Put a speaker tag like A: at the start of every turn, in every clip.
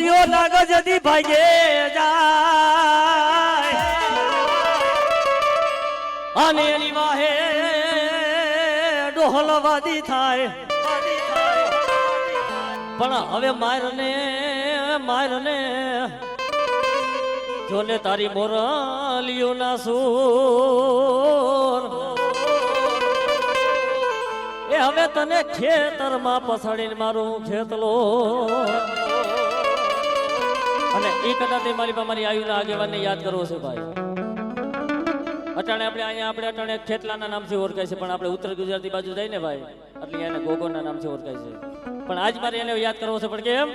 A: મોરિયો નાગ જદી ભાગે જાય અને એની વાહે ડોહલવાદી થાય પણ હવે મારને જોને તારી મોરલિયો ના સૂર એ હવે તને ખેતરમાં પછાડીને મારું ખેતલો અને એ કદાચ મારી આયુના આગેવાનને યાદ કરવો છે ભાઈ. અટાણે આપણે ખેતલાના નામથી ઓળખાય છે પણ આપણે ઉત્તર ગુજરાતી બાજુ જઈને ભાઈ એટલે એને ગોગોના નામથી ઓળખાય છે પણ આજ મારે એને યાદ કરવો છે પણ કેમ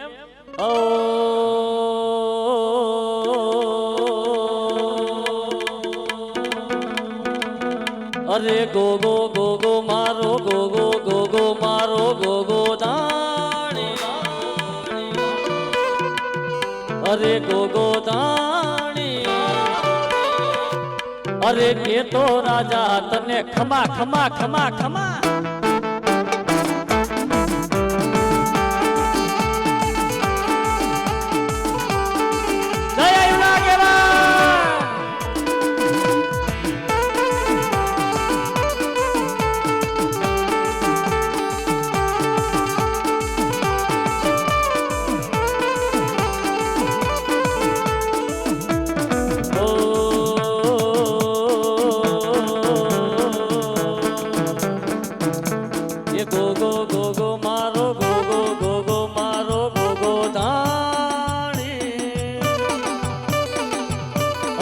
A: અરે ગોગો ગોગો મારો ગોગો દાણી અરે ગોગો દાણી અરે કે તો રાજા તને ખમા ખમા ખમા ખમા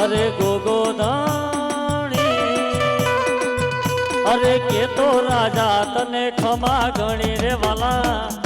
A: અરે ગોગો દાણી અરે કે તો રાજા તને ખમા ગણી રે વાલા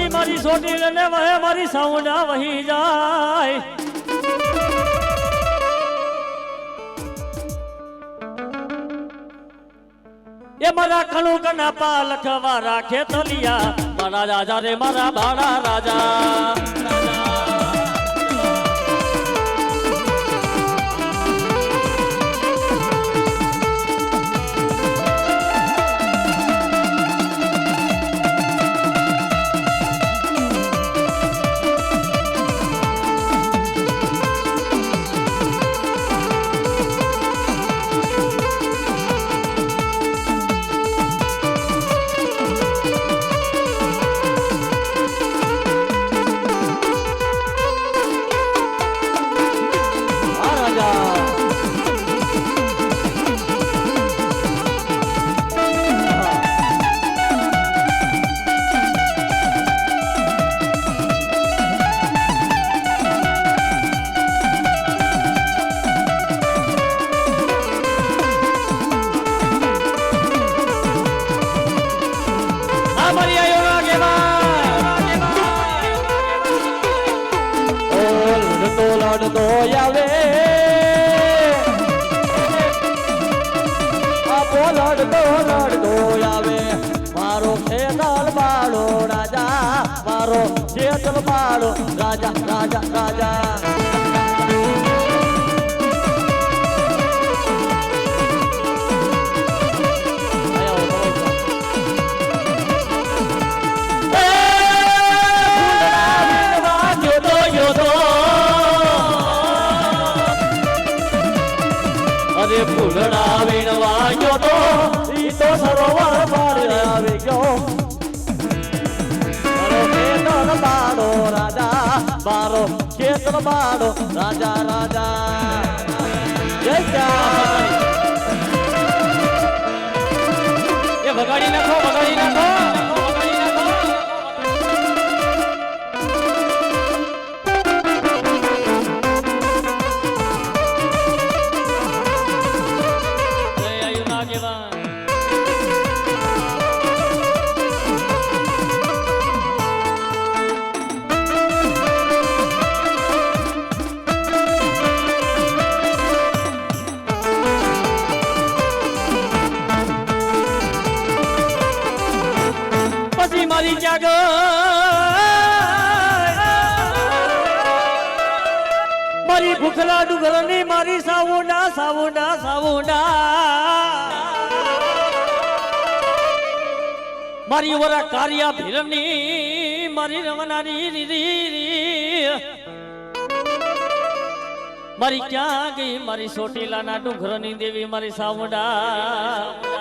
A: મારી સોટી ને વહે મારી સાઉન્ડા વહી જાય એ મારા કણું કના પાલખવા રાખે તલિયા મારા રાજા રે મારા ભાડા રાજા લડતો આવે આપો લડતો આવે મારો ખેતલ બાળો રાજા મારો ખેતલ બાળો રાજા રાજા રાજા ફૂલડા વીણવા ગયો તો ઈ તો સરોવર પાર આવી ગયો મારો ખેતર બાળો રાજા મારો ખેતર બાળો રાજા રાજા જય બગાડી નાખો બગાડી નાખો બગાડી નાખો જય આયુના આગેવાન મારી જાગ મારી ભૂખલા ડુંગરની મારી સાવુંડા સાવુંડા સાવુંડા મારી વરા કારિયા ભીરની મારી રમનારી રીરી મારી ક્યાં ગઈ મારી સોટીલાના ડુંગરની દેવી મારી સાવુંડા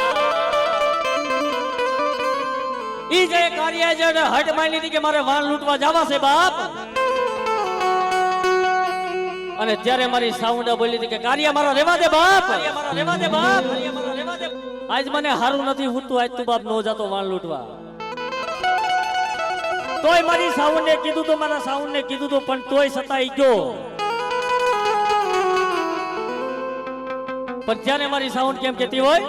A: ઈ જે કાર્ય જડ હટ માની હતી કે મારે વાણ લૂંટવા જવા છે બાપ અને ત્યારે મારી સાઉન્ડા બોલી હતી કે કાર્ય મારો રેવા દે બાપ રેવા દે બાપ આજ મને હારું નથી ઉઠતું આજ તું બાપ નો જાતો વાણ લૂંટવા તોય મારી સાઉન્ડે કીધું તો મારા સાઉન્ડને કીધું તો પણ તોય સતાઈ ગયો પણ ત્યારે મારી સાઉન્ડ કેમ કહેતી હોય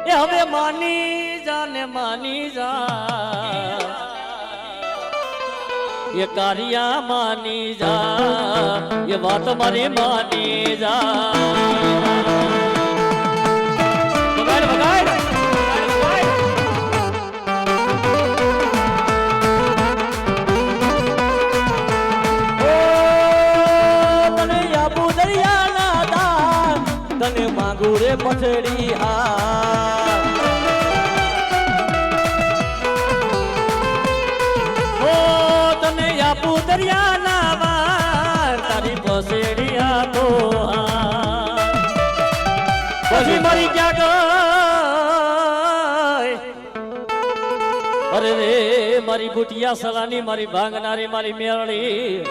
A: એ હવે માની જા ને માની જા એ કારિયા માની જા એ વાત મારી માની જા વગાડ વગાડ તને યાબુ દરિયાના દાન તને માંગુ રે પછડી દરિયાના વાર તારી પસેડી તો પછી મારી ક્યાં ગઈ અરે રે મારી બુટિયા સલાની મારી ભાંગનારી મારી મેરળી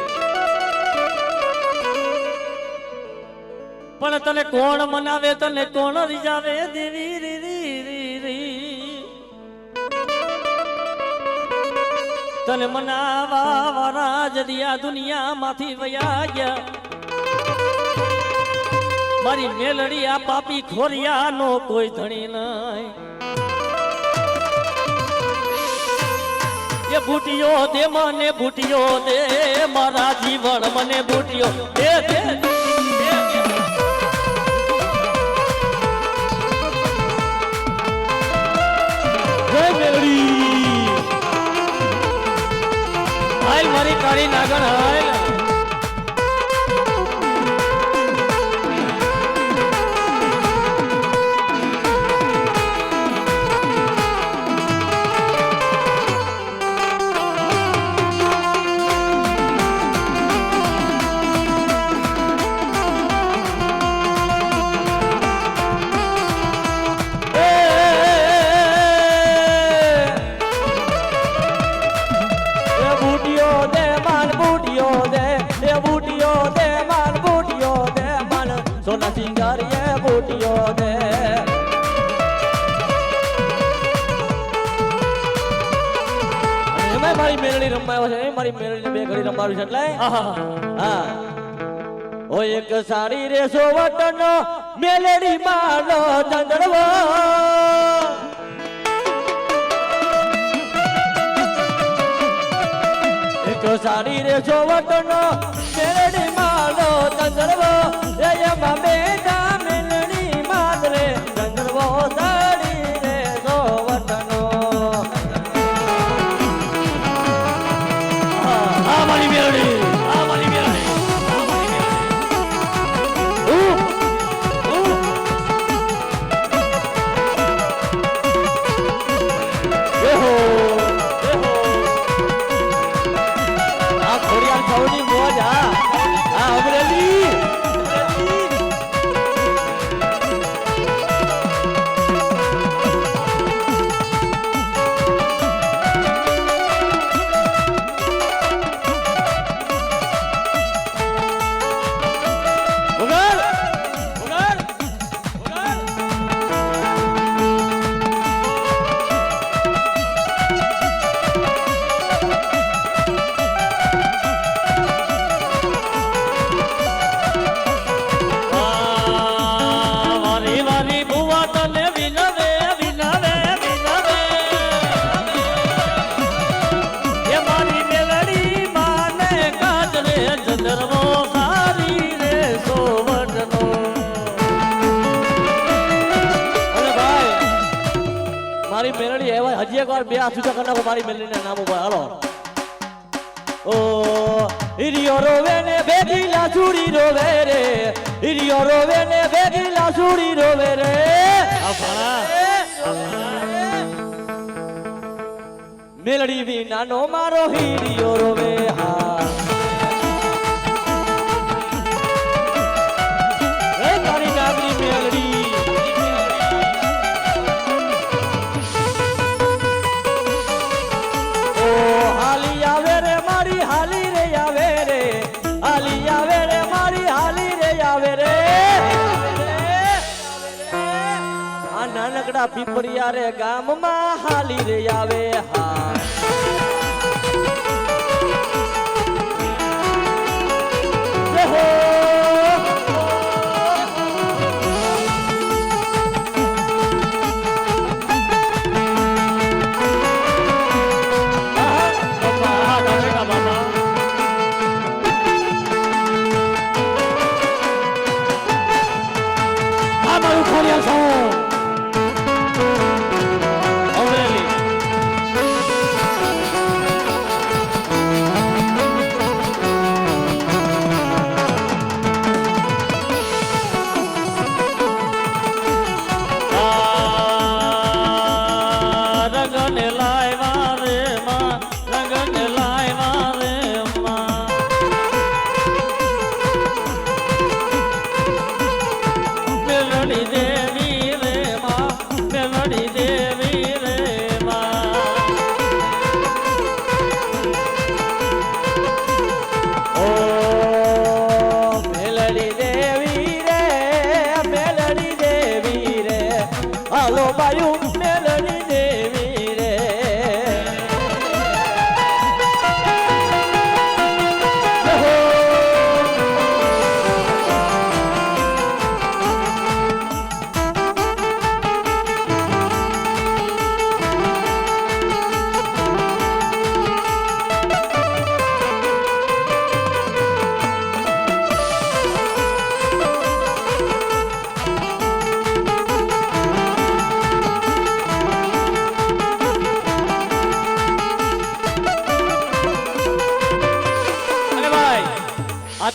A: પણ તને કોણ મનાવે તને કોણ રીજાવે દેવી રી રી રી રી તને મનાવા વાળા જદિયા દુનિયામાંથી વયા ગયા મારી મેલડી આ પાપી ખોરિયા નો કોઈ ધણી નહીં એ બુટિયો દે મને બુટિયો દે મારા જીવન મને બુટિયો દે દે મારી કાળી નાગણ હાય સોના સિંગારીએ બુટિયો દે એમાં મારી મેરડી રમાયો છે મારી મેરડીને બે ઘડી રમાવી છે એટલે હા ઓ એક સાડી રે સોવટનો મેલડી માનો ચંદડવો એક સાડી રે સોવટનો મેલડી માનો ચંદડવો એમાં બેટા મેલડી માદરે ચંદડવો સાડી રે સોવટનો આ મારી મેલડી
B: મારી મેલડી એવા હજી એક વાર બે હાથ ઊંચા કરી નાખો મારી મેલડીના નામ ઉપર હાલો ઓ હિરિયો રોવે ને ભેગી લાસુડી રોવે રે હિરિયો રોવે ને ભેગી લાસુડી રોવે રે મેલડી વિનાનો મારો હિરિયો રોવે હા એ તારી નાગરી મેલડી ઓ હાલી આવે રે મારી હાલી રે આવે રે હાલી આવે રે મારી હાલી રે આવે રે આ નાનકડા પીપળિયા રે ગામમાં હાલી રે આવે હા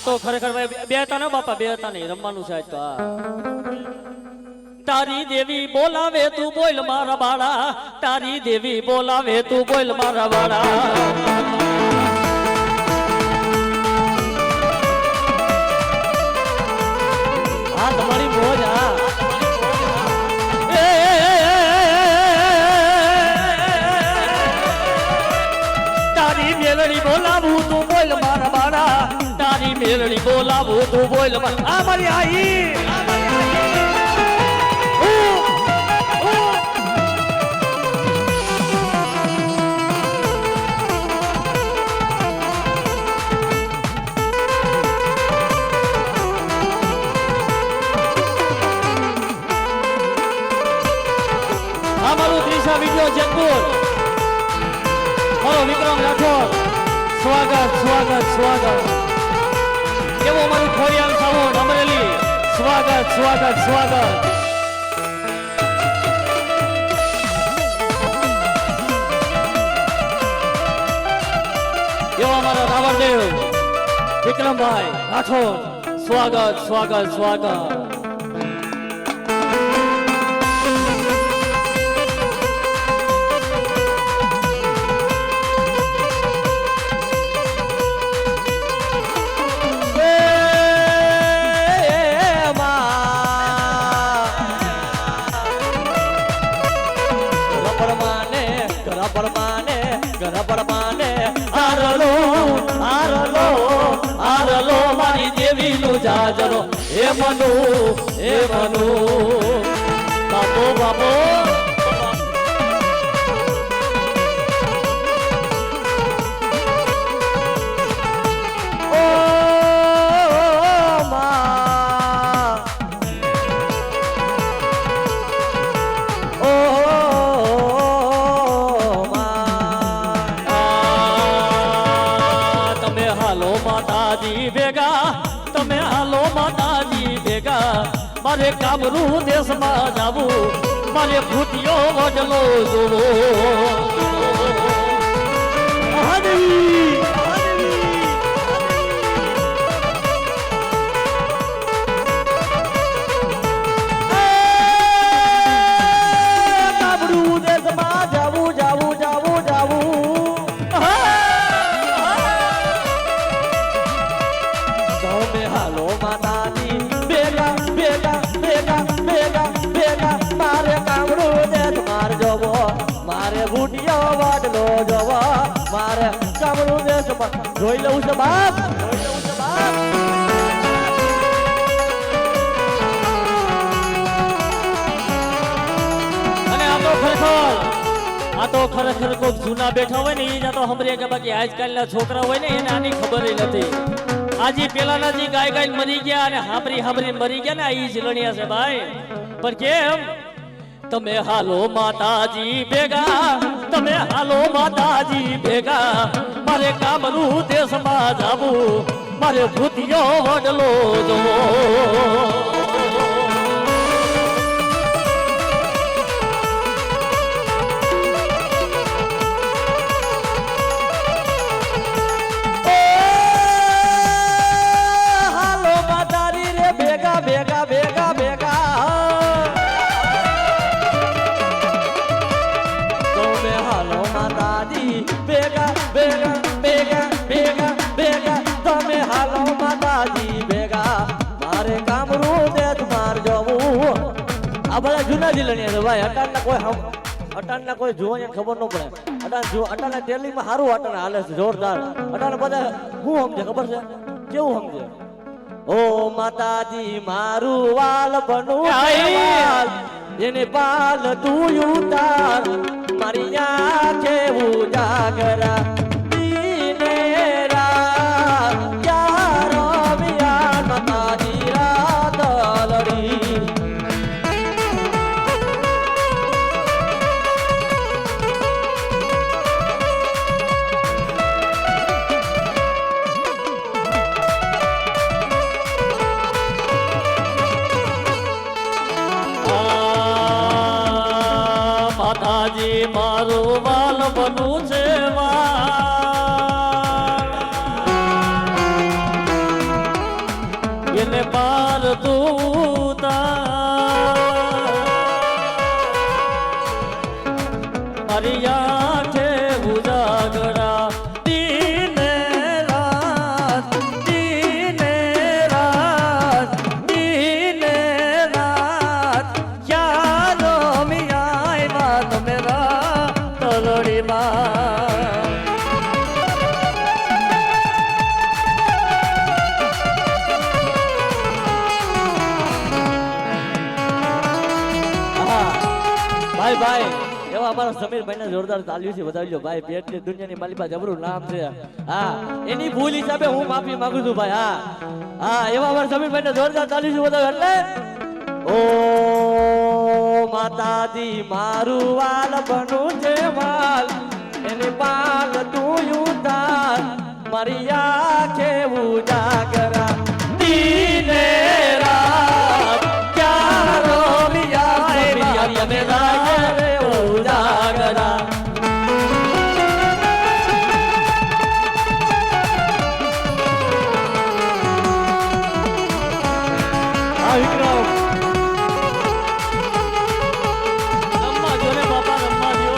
A: તો ખરેખર ભાઈ બે હતા ને બાપા બે હતા નહીં રમવાનું છે આજ તો આ તારી દેવી બોલાવે તું બોલ મારા બાળા તારી દેવી બોલાવે તું બોલ મારા બાળા
B: હા તમારી મોજ હા
A: તારી મેલડી બોલાવું તું બોલ મારા બાળા તારી મેલડી બોલાવું તું બોલ આ મારી આઈ અમારું ત્રીસા વિડીયો જેતપુર મારો વિક્રમ રાઠોડ સ્વાગત સ્વાગત સ્વાગત કેવું અમારું ખોડિયાલ સાઉન્ડ અમરેલી સ્વાગત સ્વાગત સ્વાગત એવો અમારા રાવણદેવ વિક્રમભાઈ રાઠોડ સ્વાગત સ્વાગત સ્વાગત જાજરો હે મનુ બાપો બાપો ઓ મા ઓ મા તમે હાલો માતાજી ભેગા તમે હાલો માતાજી ભેગા મારે કામરૂ દેશમાં જાવું મારે ભૂતિયો વડલો જોવો
B: મારે કામરૂ દેશમાં જોઈ લઉં છે બાપ જોઈ લઉં છે બાપ
A: અને આ તો ખરેખર કોઈક જૂના બેઠા હોય ને એ જ તો હમરે કે બાકી આજકાલના છોકરા હોય ને એને આની ખબર નથી આજે પેલાના જે ગાય ગાય મરી ગયા અને હાંભરી મરી ગયા ને આ ઈ જ લણ્યા છે ભાઈ પણ કેમ તમે હાલો માતાજી ભેગા તમે હાલો માતાજી ભેગા મારે કામરૂ દેશમાં જાવું મારે ભૂતિયો વડલો જોવો
B: હાલો માતાજી રે ભેગા ભેગા ભેગા ભેગા ભેગા ભેગા ભેગા ભેગા ભેગા તમે હાલો માતાજી ભેગા મારે કામરૂ દેશ માર જવું આ બધા જૂના જિલ્લાની છે ભાઈ અટાણના કોઈ જોવા ખબર ન પડે અટાણના ટેલિંગમાં સારું અટાણ હાલે છે જોરદાર અટાણ બધા શું સમજે ખબર છે કેવું સમજે ઓ માતાજી મારું વાલ બનું એને પાલ તું ઉતાર મારી આંખે ઉજાગરા દીને રાત ક્યારો વિયાન માતાજી રાત લડી
A: માતાજી મારું વાલ બનું છે એને પાર તું મારી આંખે ઉજાગરા દીને રાત દીને રાત દીને રાત ક્યારો મિયા મેરા તલડીમાં
B: ભાઈ ભાઈ એવા અમારા સમીરભાઈ ને જોરદાર તાલ્યું છે વધાવી લો ભાઈ પેટની દુનિયાની માલિકા જબરું નામ છે હા એની ભૂલ હિસાબે હું માફી માંગુ છું ભાઈ હા એવા અમારા સમીરભાઈ ને જોરદાર તાલ્યું છે વધાવે એટલે ઓ માતાજી મારું વાલ બનું છે વાલ એને પાલ તું ઉતાર મારી આંખે ઉજાગરા દીને રાત ક્યારો મિયા મેરા ઉજાગરા વિક્રમ
A: રમવા જો રે બાપા રમવા જો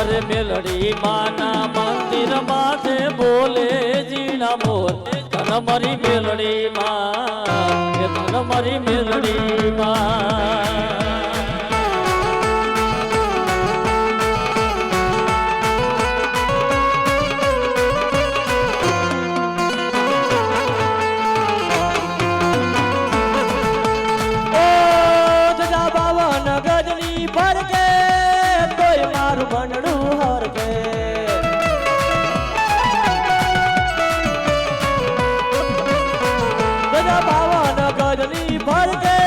A: અરે મેલડી માના મંદિર માથે બોલે જીણા મોર ધન મારી મેલડી માં એ ધન મારી મેલડી માં
B: ભણડું હરકે બધા બાવન ગજની ભરકે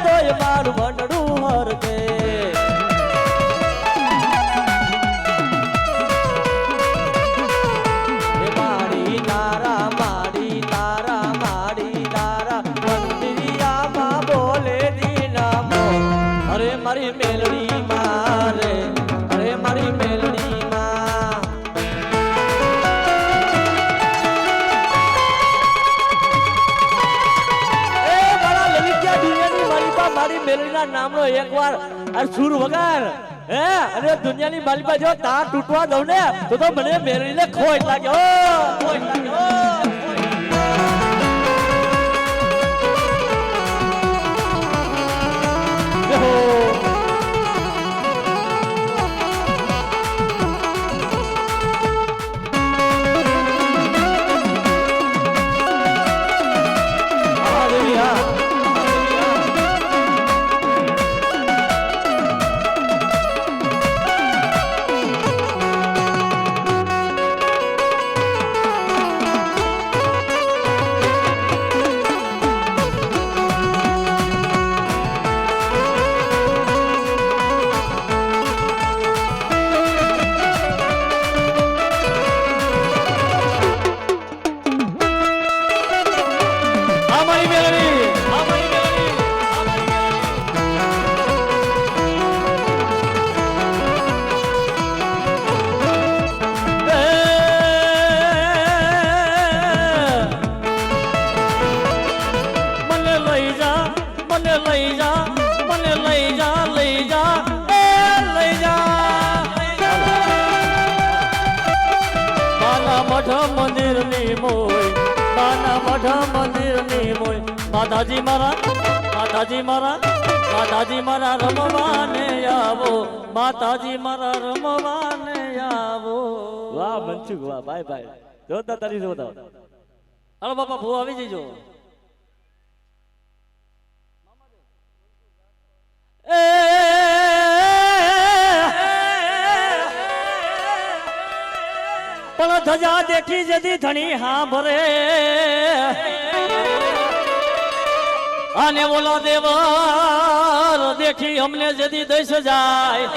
B: તોય મારું ભણડું હરકે માડી તારા મંદિરિયામાં બોલે દીના મો અરે મારી મેલડી મારે મારી મેલડી માં એ મારા લલિત્યા દુનિયાની માલિકા મારી મેલડીના નામનો એકવાર આ સુર વગાર હે અને દુનિયાની માલિકા જો તાર તૂટવા દઉં ને તો મને મેલડીને ખોટ લાગ્યો ખોટ લાગ્યો મંદિર ની મોય માના મઢ મંદિર ની મોય માતાજી મારા રમવાને આવો માતાજી મારા રમવાને આવો વાહ મનસુખ વાહ બાય બાય જોતા તારી જોતા હાલો બાપા ભૂ આવી જજો પણ ધજા દેખી જતી ધણી હા ભરે આને બોલો દેવર દેખી અમને જતી દઈશ જાય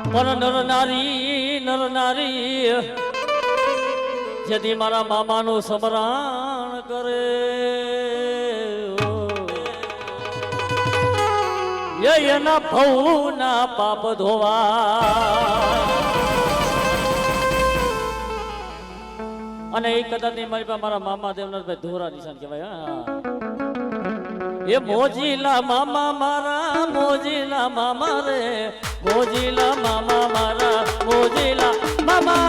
B: પણ નર નારી જતી મારા મામાનું સમરણ કરે એના ભવના પાપ ધોવા અને એ કદાચ મારી પાસે મારા મામા દેવનાથભાઈ ધોરા નિશાન કહેવાય એ મોજીલા મામા મારા મોજીલા મામા રે મોજીલા મામા મારા મોજીલા મામા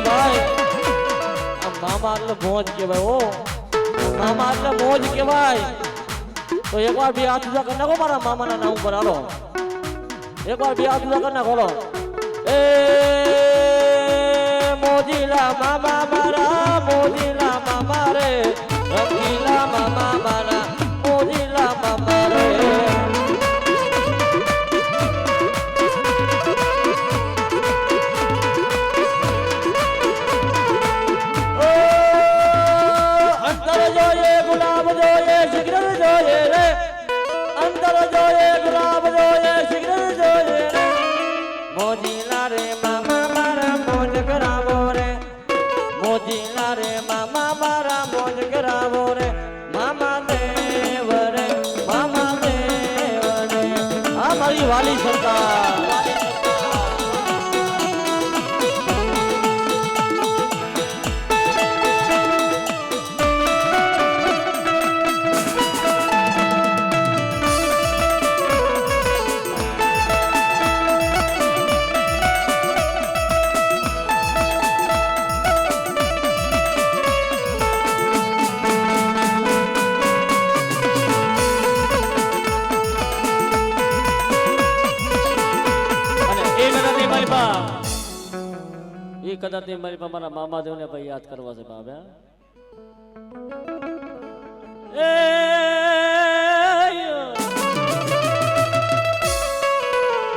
B: ભાઈ મામા એટલે મોજ કહેવાય ઓ મામા એટલે મોજ કહેવાય તો એકવાર બે હાથ ઉજા કરી નાખો મારા મામાના નામ ઉપર હાલો એકવાર બે હાથ ઉજા કરી નાખો એ મોજીલા મામા મારા મોજીલા મામા રે રંગીલા મામા મારા મોજીલા મામા રે અંતર જોઈએ ગુલાબ જોઈએ શિખર જોઈએ રે અંતર જોઈએ ગુલાબ જોઈએ શિખર જોઈએ રે મોજીલા રે મામા મારા મોજ કરાવો રે મોજીલા રે મામા મારા મોજ કરાવો રે મામા દેવ રે આ મારી વાલી સરકાર
A: કદાચ મારી પાસે મારા મામાદેવને ભાઈ યાદ કરવા છે બાપ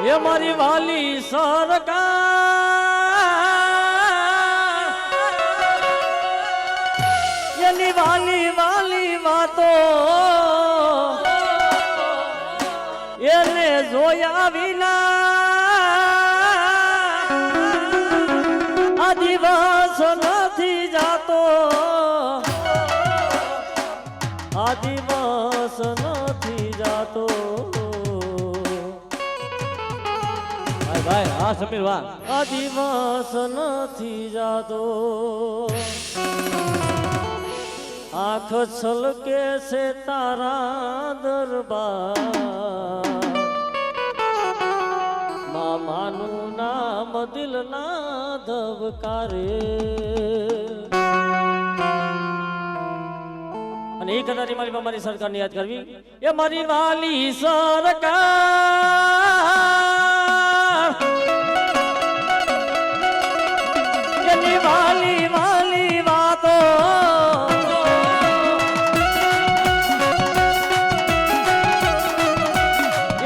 A: એ મારી વાલી સરકાર એની વાલી વાલી વાતો એને જોયા વિના આ દિવસ નથી જાતો આ દિવસ નથી જાતો
B: ભાઈ હા સમીર વાહ
A: આ દિવસ નથી જાતો આંખ છલકે છે તારા દરબાર મામાનું નામ દિલના ધબકારે અને એ કદાચ મારી મારી સરકારને યાદ કરવી એ મારી વાલી સરકાર એની વાલી વાલી વાતો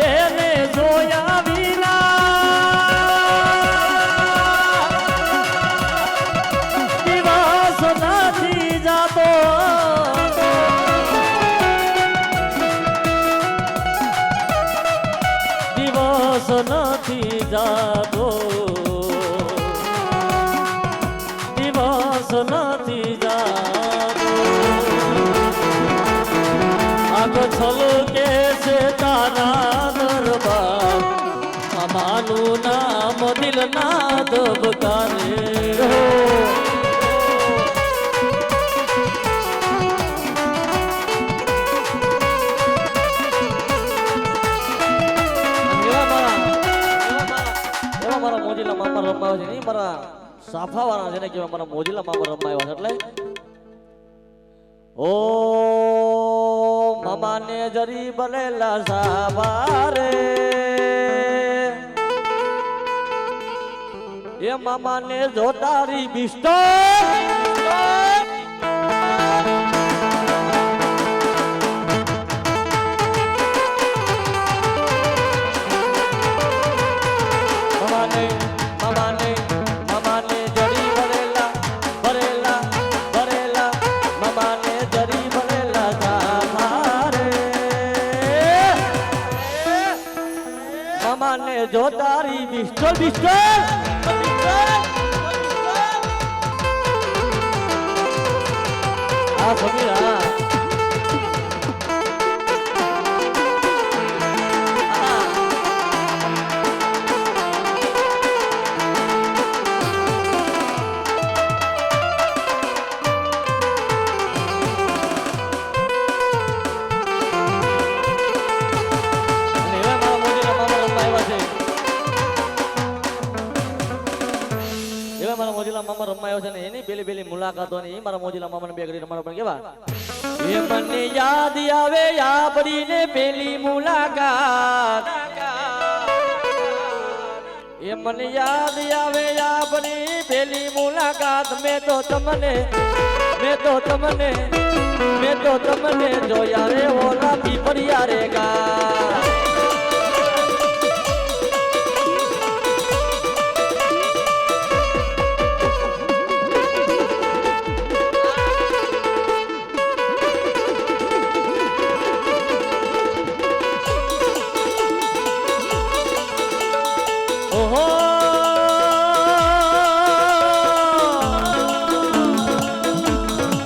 A: એને જોયા વિના દિવસ નથી જાતો દિવસ નથી જાતો દિવસ નથી જાતો આગ છલકે છે તારા દરબાર મામાનું નામ દિલના ધબકારે
B: મારા મોજીલા મામા રમવા છે નહીં મારા સાફા વાળા છે ને કે મારા મોજીલા મામા રમવા આવ્યા છે એટલે ઓ મામાને જરી બનેલા સાફા રે એ મામાને જો તારી બિસ્તો જો તારી બિસ્ટોલ બિસ્ટોલ આ સમીર હા મોજીલા મામા રમાયો છે ને એની પેલી પેલી મુલાકાતો ને એ મારા મોજીલા મામાને બે ઘડી રમાડો પણ કેવા એ મને યાદ આવે આપડી ને પેલી મુલાકાત એ મને યાદ આવે આપડી પેલી મુલાકાત મેં તો તમને જોયા રે ઓલા પીપરિયા રે ગા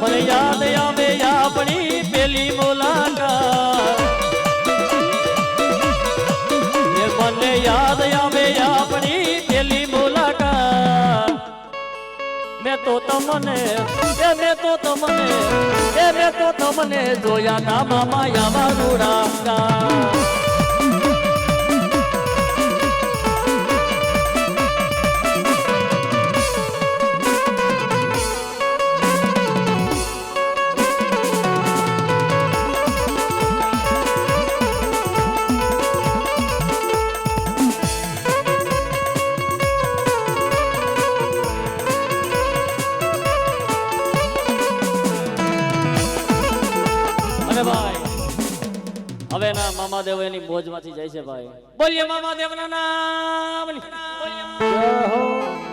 A: મને યાદ આવે આપણી પેલી મુલાકાત મને યાદ આવે આપણી પેલી મુલાકાત મેં તો તમને જોયા ના મામા યાવાનું રાખતા છે ભાઈ હવે ના મામાદેવ એની મોજમાંથી જાય છે ભાઈ બોલીએ મામાદેવના નામની
B: જય હો